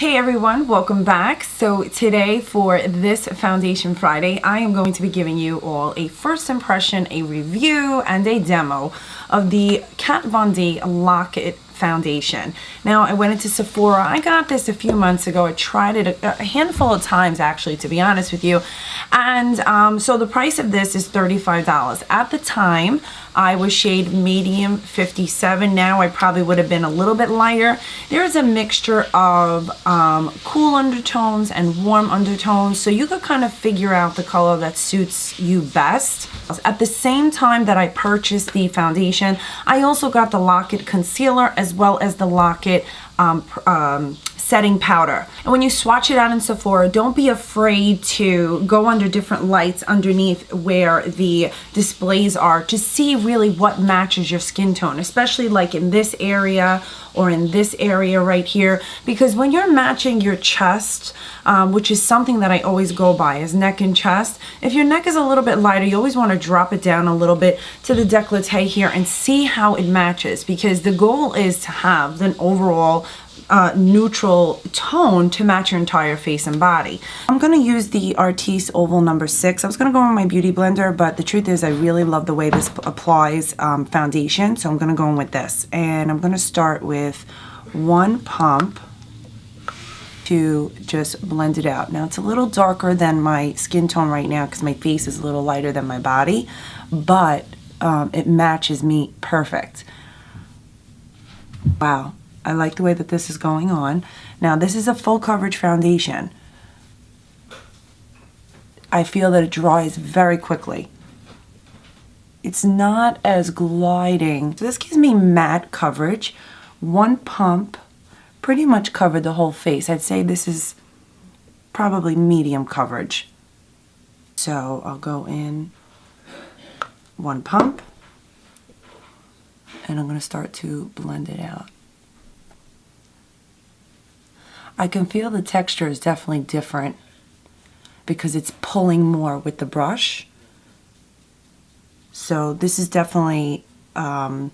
Hey everyone, welcome back. So today for this Foundation Friday, I am going to be giving you all a first impression, a review, and a demo of the Kat Von D Lock-It foundation. Now, I went into Sephora. I got this a few months ago. I tried it a handful of times, actually, to be honest with you. And so the price of this is $35. At the time, I was shade medium 57. Now I probably would have been a little bit lighter. There's a mixture of cool undertones and warm undertones, so you could kind of figure out the color that suits you best. At the same time that I purchased the foundation, I also got the Lock-It concealer as well as the Lock-It setting powder. And when you swatch it out in Sephora, don't be afraid to go under different lights underneath where the displays are to see really what matches your skin tone, especially like in this area or in this area right here, because when you're matching your chest, which is something that I always go by is neck and chest, if your neck is a little bit lighter, you always want to drop it down a little bit to the décolleté here and see how it matches, because the goal is to have an overall neutral tone to match your entire face and body. I'm going to use the Artis Oval number 6. I was going to go in my beauty blender, but the truth is I really love the way this applies foundation, so I'm going to go in with this. And I'm going to start with one pump to just blend it out. Now it's a little darker than my skin tone right now because my face is a little lighter than my body, but it matches me perfect. Wow. I like the way that this is going on. Now this is a full coverage foundation. I feel that it dries very quickly. It's not as gliding. So this gives me matte coverage. One pump pretty much covered the whole face. I'd say this is probably medium coverage. So I'll go in one pump and I'm going to start to blend it out. I can feel the texture is definitely different because it's pulling more with the brush. So this is definitely a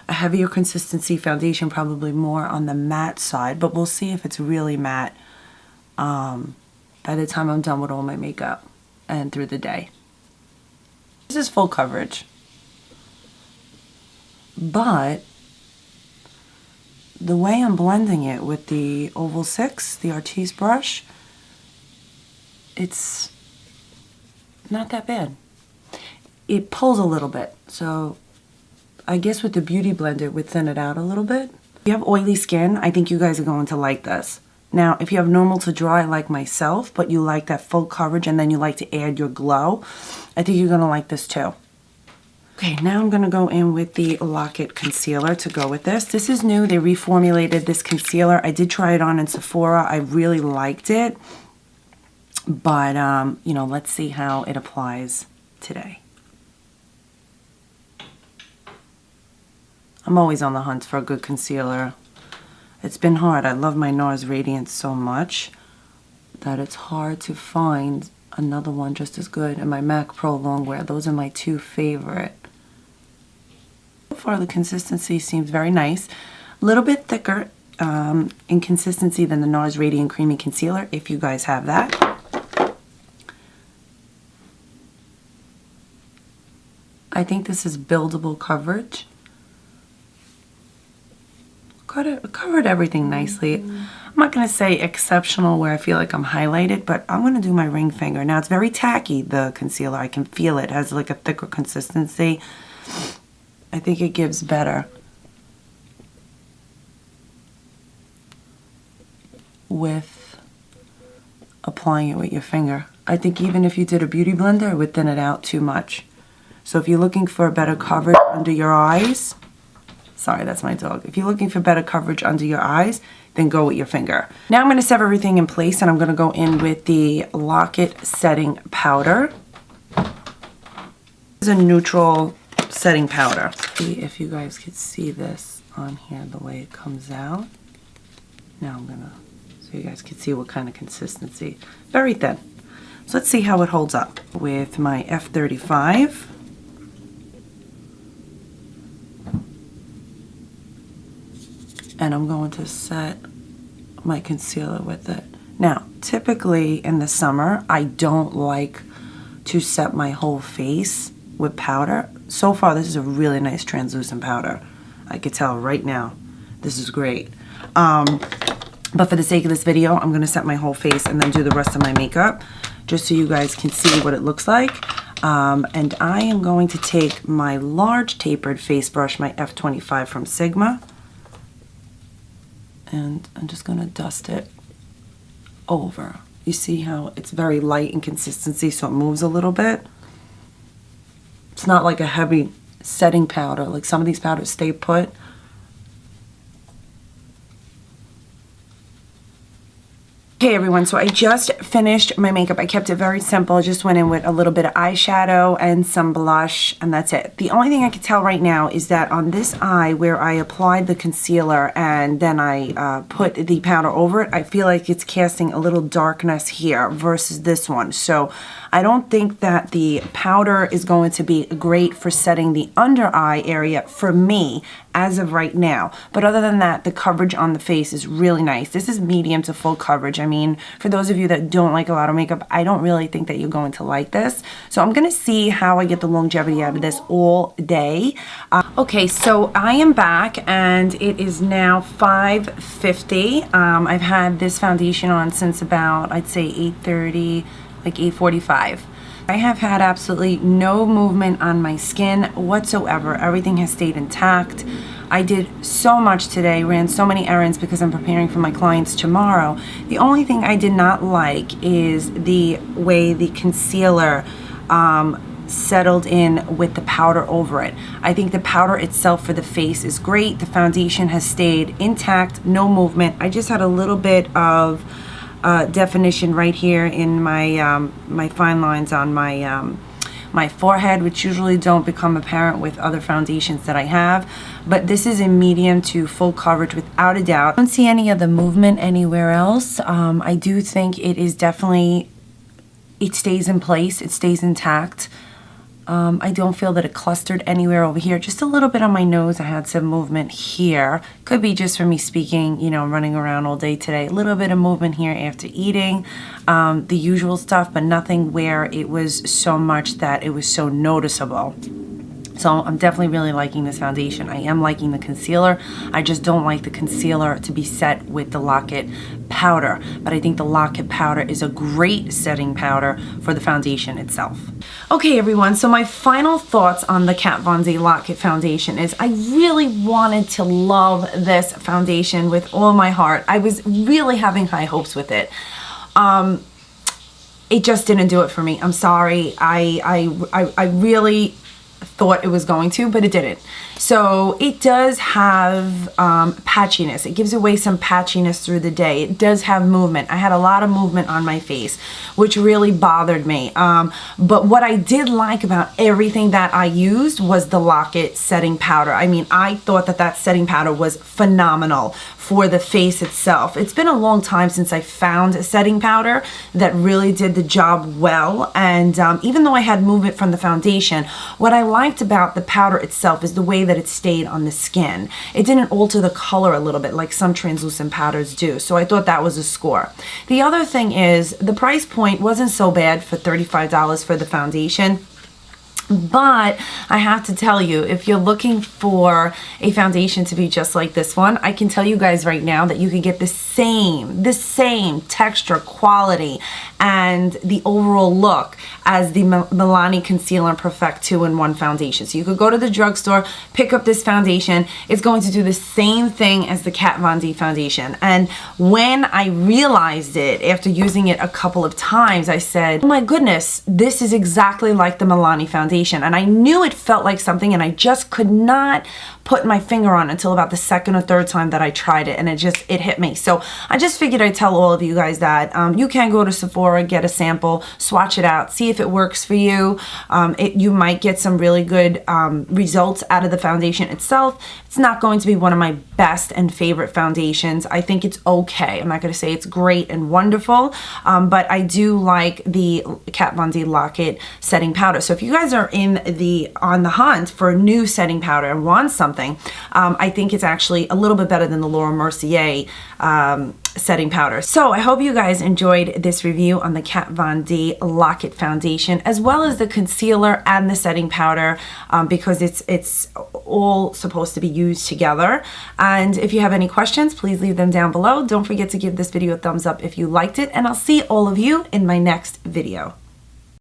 heavier consistency foundation, probably more on the matte side, but we'll see if it's really matte by the time I'm done with all my makeup and through the day. This is full coverage, but the way I'm blending it with the Oval 6, the Artis brush, it's not that bad. It pulls a little bit, so I guess with the Beauty Blender it would thin it out a little bit. If you have oily skin, I think you guys are going to like this. Now, if you have normal to dry like myself, but you like that full coverage and then you like to add your glow, I think you're going to like this too. Okay, now I'm going to go in with the Lock-It concealer to go with this. This is new. They reformulated this concealer. I did try it on in Sephora. I really liked it. But, you know, let's see how it applies today. I'm always on the hunt for a good concealer. It's been hard. I love my NARS Radiance so much that it's hard to find another one just as good. And my MAC Pro Longwear. Those are my two favorite. So far the consistency seems very nice. A little bit thicker in consistency than the NARS Radiant Creamy Concealer, if you guys have that. I think this is buildable coverage. Covered everything nicely. I'm not going to say exceptional where I feel like I'm highlighted, but I'm going to do my ring finger. Now it's very tacky, the concealer. I can feel it. It has like a thicker consistency. I think it gives better with applying it with your finger. I think even if you did a beauty blender, it would thin it out too much. So if you're looking for a better coverage under your eyes, sorry, that's my dog. If you're looking for better coverage under your eyes, then go with your finger. Now I'm going to set everything in place and I'm going to go in with the Lock-It setting powder. This is a neutral setting powder. See if you guys could see this on here, the way it comes out. Now I'm going to, so you guys can see what kind of consistency. Very thin. So let's see how it holds up with my F35. And I'm going to set my concealer with it. Now, typically in the summer, I don't like to set my whole face with powder. So far, this is a really nice translucent powder. I could tell right now, this is great. But for the sake of this video, I'm gonna set my whole face and then do the rest of my makeup, just so you guys can see what it looks like. And I am going to take my large tapered face brush, my F25 from Sigma, and I'm just gonna dust it over. You see how it's very light in consistency, so it moves a little bit. It's not like a heavy setting powder, like some of these powders stay put. Okay everyone, so I just finished my makeup. I kept it very simple. I just went in with a little bit of eyeshadow and some blush, and that's it. The only thing I can tell right now is that on this eye where I applied the concealer and then I put the powder over it, I feel like it's casting a little darkness here versus this one. So I don't think that the powder is going to be great for setting the under eye area for me as of right now. But other than that, the coverage on the face is really nice. This is medium to full coverage. I mean, for those of you that don't like a lot of makeup, I don't really think that you're going to like this. So I'm gonna see how I get the longevity out of this all day. Okay, so I am back and it is now 5:50. I've had this foundation on since about, I'd say 8:30, like 8:45. I have had absolutely no movement on my skin whatsoever. Everything has stayed intact. I did so much today, ran so many errands because I'm preparing for my clients tomorrow. The only thing I did not like is the way the concealer settled in with the powder over it. I think the powder itself for the face is great. The foundation has stayed intact, no movement. I just had a little bit of definition right here in my my fine lines on my my forehead, which usually don't become apparent with other foundations that I have. But this is a medium to full coverage without a doubt. I don't see any of the movement anywhere else. I do think it is definitely, it stays in place, it stays intact. I don't feel that it clustered anywhere over here. Just a little bit on my nose. I had some movement here. Could be just from me speaking, you know, running around all day today. A little bit of movement here after eating. The usual stuff, but nothing where it was so much that it was so noticeable. So I'm definitely really liking this foundation. I am liking the concealer. I just don't like the concealer to be set with the Lock-It powder. But I think the Lock-It powder is a great setting powder for the foundation itself. Okay everyone, so my final thoughts on the Kat Von D Lock-It foundation is I really wanted to love this foundation with all my heart. I was really having high hopes with it. It just didn't do it for me. I'm sorry. I really thought it was going to, but it didn't. So it does have patchiness. It gives away some patchiness through the day. It does have movement. I had a lot of movement on my face, which really bothered me. But what I did like about everything that I used was the Lock-It setting powder. I mean, I thought that that setting powder was phenomenal for the face itself. It's been a long time since I found a setting powder that really did the job well. And even though I had movement from the foundation, what I liked about the powder itself is the way that it stayed on the skin. It didn't alter the color a little bit like some translucent powders do. So I thought that was a score. The other thing is the price point wasn't so bad for $35 for the foundation. But I have to tell you, if you're looking for a foundation to be just like this one, I can tell you guys right now that you can get the same texture, quality, and the overall look as the Milani Concealer and Perfect 2-in-1 foundation. So you could go to the drugstore, pick up this foundation. It's going to do the same thing as the Kat Von D foundation. And when I realized it after using it a couple of times, I said, oh my goodness, this is exactly like the Milani foundation. And I knew it felt like something, and I just could not put my finger on it until about the second or third time that I tried it, and it hit me. So I just figured I'd tell all of you guys that you can go to Sephora, get a sample, swatch it out, see if it works for you. You might get some really good results out of the foundation itself. It's not going to be one of my best and favorite foundations. I think it's okay. I'm not going to say it's great and wonderful, but I do like the Kat Von D Lock-It setting powder. So if you guys are are on the hunt for a new setting powder and want something, I think it's actually a little bit better than the Laura Mercier setting powder. So I hope you guys enjoyed this review on the Kat Von D Lock It Foundation, as well as the concealer and the setting powder, because it's all supposed to be used together. And if you have any questions, please leave them down below. Don't forget to give this video a thumbs up if you liked it, and I'll see all of you in my next video.